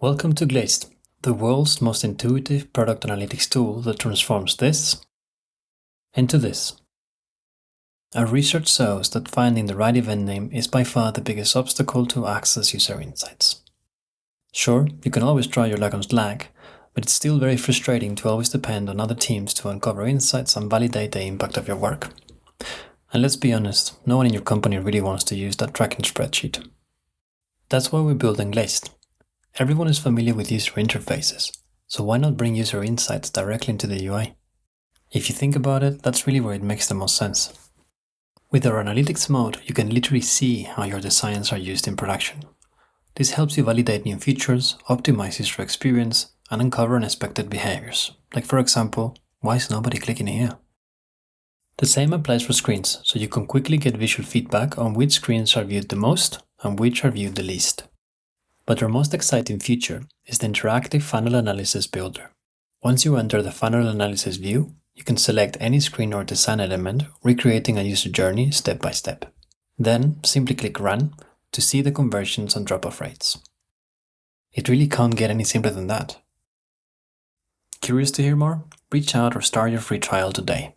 Welcome to Glazed, the world's most intuitive product analytics tool that transforms this into this. Our research shows that finding the right event name is by far the biggest obstacle to access user insights. Sure, you can always try your luck on Slack, but it's still very frustrating to always depend on other teams to uncover insights and validate the impact of your work. And let's be honest, no one in your company really wants to use that tracking spreadsheet. That's why we're building Glazed. Everyone is familiar with user interfaces, so why not bring user insights directly into the UI? If you think about it, that's really where it makes the most sense. With our analytics mode, you can literally see how your designs are used in production. This helps you validate new features, optimize user experience, and uncover unexpected behaviors. Like for example, why is nobody clicking here? The same applies for screens, so you can quickly get visual feedback on which screens are viewed the most and which are viewed the least. But our most exciting feature is the interactive funnel analysis builder. Once you enter the funnel analysis view, you can select any screen or design element, recreating a user journey step by step. Then simply click Run to see the conversions and drop-off rates. It really can't get any simpler than that. Curious to hear more? Reach out or start your free trial today.